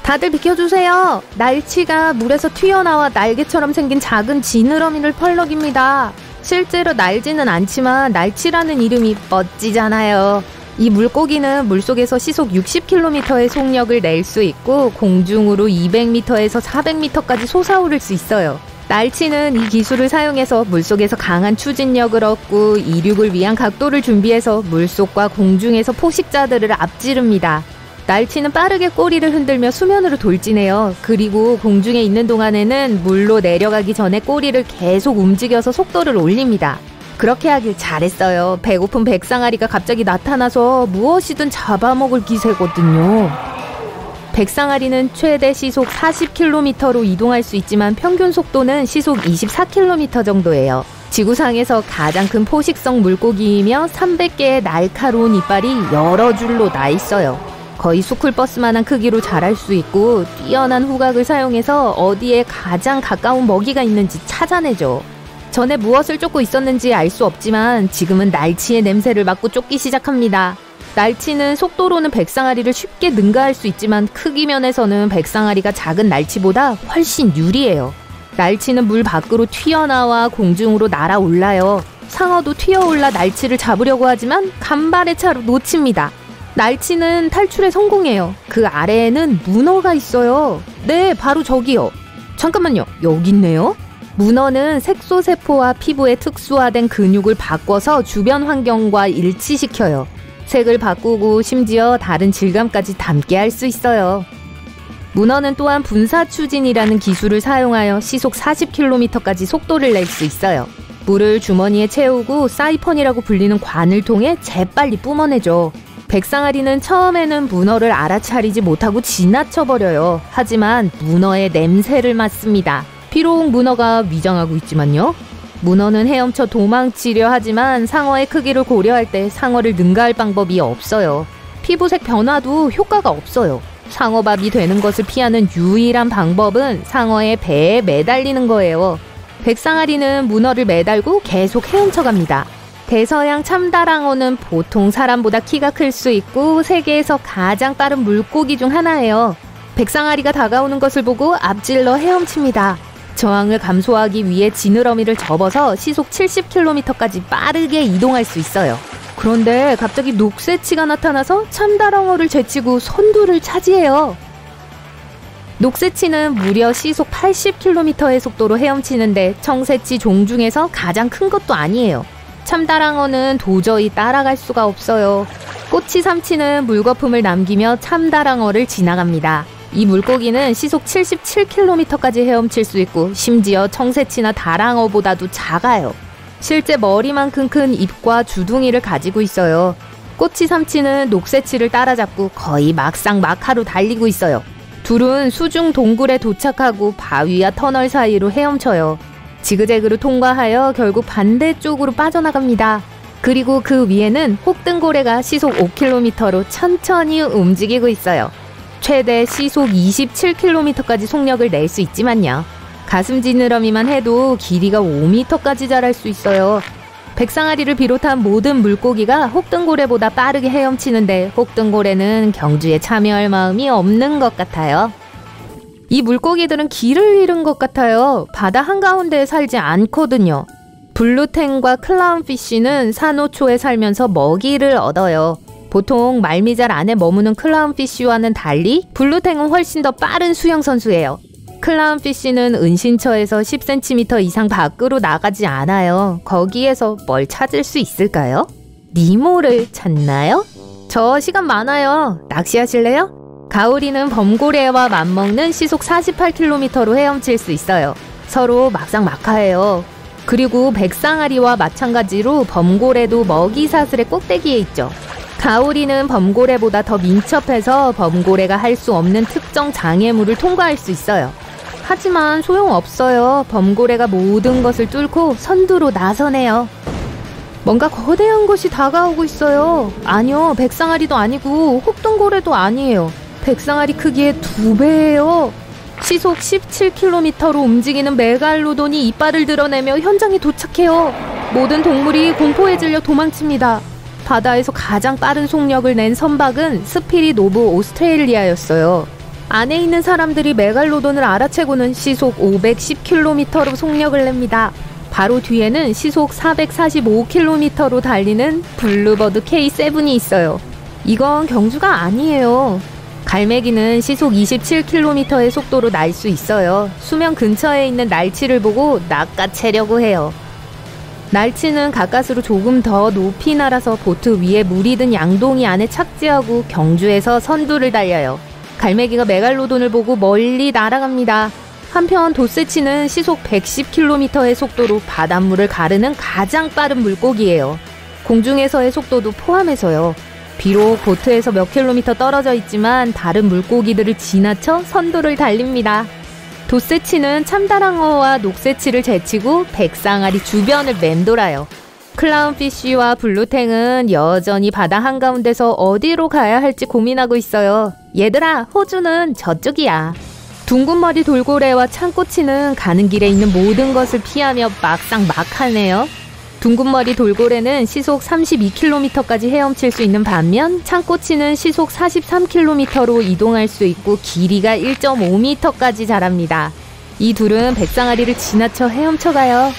다들 비켜주세요. 날치가 물에서 튀어나와 날개처럼 생긴 작은 지느러미를 펄럭입니다. 실제로 날지는 않지만 날치라는 이름이 멋지잖아요. 이 물고기는 물속에서 시속 60km의 속력을 낼 수 있고 공중으로 200m에서 400m까지 솟아오를 수 있어요. 날치는 이 기술을 사용해서 물속에서 강한 추진력을 얻고 이륙을 위한 각도를 준비해서 물속과 공중에서 포식자들을 앞지릅니다. 날치는 빠르게 꼬리를 흔들며 수면으로 돌진해요. 그리고 공중에 있는 동안에는 물로 내려가기 전에 꼬리를 계속 움직여서 속도를 올립니다. 그렇게 하길 잘했어요. 배고픈 백상아리가 갑자기 나타나서 무엇이든 잡아먹을 기세거든요. 백상아리는 최대 시속 40km로 이동할 수 있지만 평균 속도는 시속 24km 정도예요. 지구상에서 가장 큰 포식성 물고기이며 300개의 날카로운 이빨이 여러 줄로 나 있어요. 거의 스쿨버스만한 크기로 자랄 수 있고 뛰어난 후각을 사용해서 어디에 가장 가까운 먹이가 있는지 찾아내죠. 전에 무엇을 쫓고 있었는지 알 수 없지만 지금은 날치의 냄새를 맡고 쫓기 시작합니다. 날치는 속도로는 백상아리를 쉽게 능가할 수 있지만 크기 면에서는 백상아리가 작은 날치보다 훨씬 유리해요. 날치는 물 밖으로 튀어나와 공중으로 날아올라요. 상어도 튀어올라 날치를 잡으려고 하지만 간발의 차로 놓칩니다. 날치는 탈출에 성공해요. 그 아래에는 문어가 있어요. 네, 바로 저기요. 잠깐만요. 여기 있네요. 문어는 색소세포와 피부에 특수화된 근육을 바꿔서 주변 환경과 일치시켜요. 색을 바꾸고 심지어 다른 질감까지 담게 할 수 있어요. 문어는 또한 분사추진이라는 기술을 사용하여 시속 40km까지 속도를 낼 수 있어요. 물을 주머니에 채우고 사이펀이라고 불리는 관을 통해 재빨리 뿜어내죠. 백상아리는 처음에는 문어를 알아차리지 못하고 지나쳐버려요. 하지만 문어의 냄새를 맡습니다. 비록 문어가 위장하고 있지만요. 문어는 헤엄쳐 도망치려 하지만 상어의 크기를 고려할 때 상어를 능가할 방법이 없어요. 피부색 변화도 효과가 없어요. 상어밥이 되는 것을 피하는 유일한 방법은 상어의 배에 매달리는 거예요. 백상아리는 문어를 매달고 계속 헤엄쳐갑니다. 대서양 참다랑어는 보통 사람보다 키가 클 수 있고 세계에서 가장 빠른 물고기 중 하나예요. 백상아리가 다가오는 것을 보고 앞질러 헤엄칩니다. 저항을 감소하기 위해 지느러미를 접어서 시속 70km까지 빠르게 이동할 수 있어요. 그런데 갑자기 녹새치가 나타나서 참다랑어를 제치고 선두를 차지해요. 녹새치는 무려 시속 80km의 속도로 헤엄치는데 청새치 종 중에서 가장 큰 것도 아니에요. 참다랑어는 도저히 따라갈 수가 없어요. 꼬치삼치는 물거품을 남기며 참다랑어를 지나갑니다. 이 물고기는 시속 77km까지 헤엄칠 수 있고 심지어 청새치나 다랑어보다도 작아요. 실제 머리만큼 큰 입과 주둥이를 가지고 있어요. 꼬치삼치는 녹새치를 따라잡고 거의 막상막하로 달리고 있어요. 둘은 수중 동굴에 도착하고 바위와 터널 사이로 헤엄쳐요. 지그재그로 통과하여 결국 반대쪽으로 빠져나갑니다. 그리고 그 위에는 혹등고래가 시속 5km로 천천히 움직이고 있어요. 최대 시속 27km까지 속력을 낼 수 있지만요. 가슴 지느러미만 해도 길이가 5m까지 자랄 수 있어요. 백상아리를 비롯한 모든 물고기가 혹등고래보다 빠르게 헤엄치는데 혹등고래는 경주에 참여할 마음이 없는 것 같아요. 이 물고기들은 길을 잃은 것 같아요. 바다 한가운데에 살지 않거든요. 블루탱과 클라운피쉬는 산호초에 살면서 먹이를 얻어요. 보통 말미잘 안에 머무는 클라운피쉬와는 달리 블루탱은 훨씬 더 빠른 수영선수예요. 클라운피쉬는 은신처에서 10cm 이상 밖으로 나가지 않아요. 거기에서 뭘 찾을 수 있을까요? 니모를 찾나요? 저 시간 많아요. 낚시하실래요? 가오리는 범고래와 맞먹는 시속 48km로 헤엄칠 수 있어요. 서로 막상막하해요. 그리고 백상아리와 마찬가지로 범고래도 먹이 사슬의 꼭대기에 있죠. 가오리는 범고래보다 더 민첩해서 범고래가 할 수 없는 특정 장애물을 통과할 수 있어요. 하지만 소용없어요. 범고래가 모든 것을 뚫고 선두로 나서네요. 뭔가 거대한 것이 다가오고 있어요. 아니요, 백상아리도 아니고 혹등고래도 아니에요. 백상아리 크기의 2배예요. 시속 17km로 움직이는 메갈로돈이 이빨을 드러내며 현장에 도착해요. 모든 동물이 공포에 질려 도망칩니다. 바다에서 가장 빠른 속력을 낸 선박은 스피릿 오브 오스트레일리아였어요. 안에 있는 사람들이 메갈로돈을 알아채고는 시속 510km로 속력을 냅니다. 바로 뒤에는 시속 445km로 달리는 블루버드 K7이 있어요. 이건 경주가 아니에요. 갈매기는 시속 27km의 속도로 날 수 있어요. 수면 근처에 있는 날치를 보고 낚아채려고 해요. 날치는 가까스로 조금 더 높이 날아서 보트 위에 물이 든 양동이 안에 착지하고 경주에서 선두를 달려요. 갈매기가 메갈로돈을 보고 멀리 날아갑니다. 한편 돛새치는 시속 110km의 속도로 바닷물을 가르는 가장 빠른 물고기예요. 공중에서의 속도도 포함해서요. 비록 보트에서 몇 킬로미터 떨어져 있지만 다른 물고기들을 지나쳐 선두를 달립니다. 돛새치는 참다랑어와 녹새치를 제치고 백상아리 주변을 맴돌아요. 클라운피쉬와 블루탱은 여전히 바다 한가운데서 어디로 가야 할지 고민하고 있어요. 얘들아, 호주는 저쪽이야. 둥근머리 돌고래와 창꼬치는 가는 길에 있는 모든 것을 피하며 막상 막하네요. 둥근머리 돌고래는 시속 32km까지 헤엄칠 수 있는 반면 창꼬치는 시속 43km로 이동할 수 있고 길이가 1.5m까지 자랍니다. 이 둘은 백상아리를 지나쳐 헤엄쳐가요.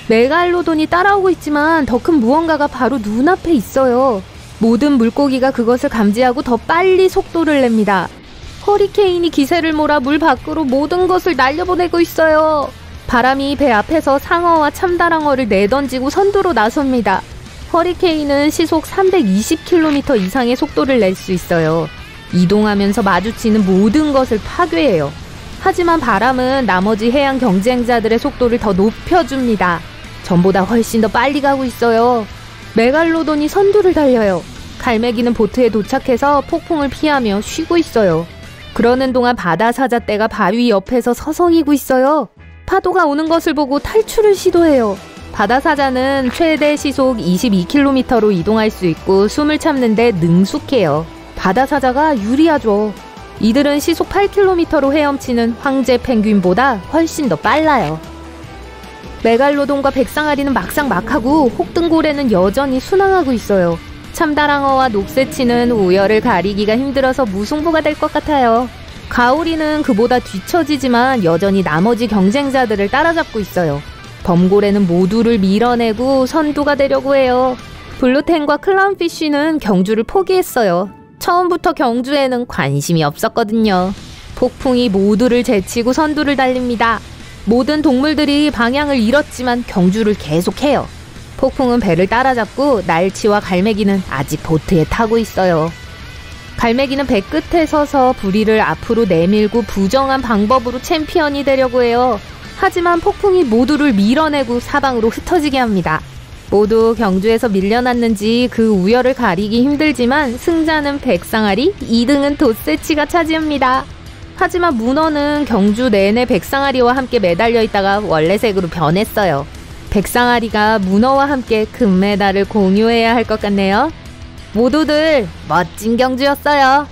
메갈로돈이 따라오고 있지만 더 큰 무언가가 바로 눈앞에 있어요. 모든 물고기가 그것을 감지하고 더 빨리 속도를 냅니다. 허리케인이 기세를 몰아 물 밖으로 모든 것을 날려보내고 있어요. 바람이 배 앞에서 상어와 참다랑어를 내던지고 선두로 나섭니다. 허리케인은 시속 320km 이상의 속도를 낼 수 있어요. 이동하면서 마주치는 모든 것을 파괴해요. 하지만 바람은 나머지 해양 경쟁자들의 속도를 더 높여줍니다. 전보다 훨씬 더 빨리 가고 있어요. 메갈로돈이 선두를 달려요. 갈매기는 보트에 도착해서 폭풍을 피하며 쉬고 있어요. 그러는 동안 바다사자떼가 바위 옆에서 서성이고 있어요. 파도가 오는 것을 보고 탈출을 시도해요. 바다사자는 최대 시속 22km로 이동할 수 있고 숨을 참는 데 능숙해요. 바다사자가 유리하죠. 이들은 시속 8km로 헤엄치는 황제 펭귄보다 훨씬 더 빨라요. 메갈로돈과 백상아리는 막상 막하고 혹등고래는 여전히 순항하고 있어요. 참다랑어와 녹새치는 우열을 가리기가 힘들어서 무승부가 될 것 같아요. 가오리는 그보다 뒤처지지만 여전히 나머지 경쟁자들을 따라잡고 있어요. 범고래는 모두를 밀어내고 선두가 되려고 해요. 블루탱과 클라운피쉬는 경주를 포기했어요. 처음부터 경주에는 관심이 없었거든요. 폭풍이 모두를 제치고 선두를 달립니다. 모든 동물들이 방향을 잃었지만 경주를 계속해요. 폭풍은 배를 따라잡고 날치와 갈매기는 아직 보트에 타고 있어요. 갈매기는 배 끝에 서서 부리를 앞으로 내밀고 부정한 방법으로 챔피언이 되려고 해요. 하지만 폭풍이 모두를 밀어내고 사방으로 흩어지게 합니다. 모두 경주에서 밀려났는지 그 우열을 가리기 힘들지만 승자는 백상아리, 2등은 돛새치가 차지합니다. 하지만 문어는 경주 내내 백상아리와 함께 매달려 있다가 원래 색으로 변했어요. 백상아리가 문어와 함께 금메달을 공유해야 할 것 같네요. 모두들 멋진 경주였어요.